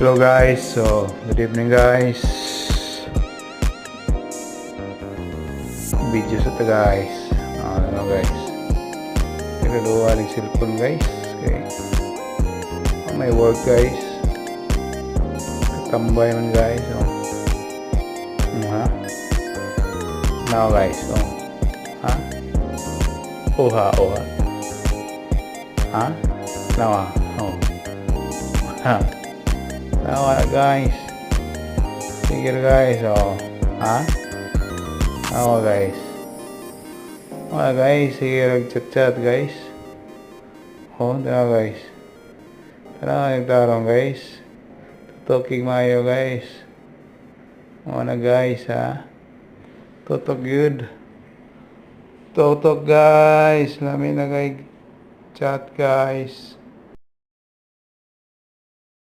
Hello guys, so good evening guys. Video sa ta guys. Ano guys. Nagluwa ng cellphone guys. Okay. May work guys. Tambay man guys. Ha? Now guys. Ha? Oha. Ha? Now Ha? Nawa guys. Sige guys, ha? Nawa guys. Nawa guys, sige nag-chat guys. Nawa guys. Tara nagtarong guys. Tutok mayo guys. Na guys ha. Tutok good. Tutok guys. Lamin na kay chat guys.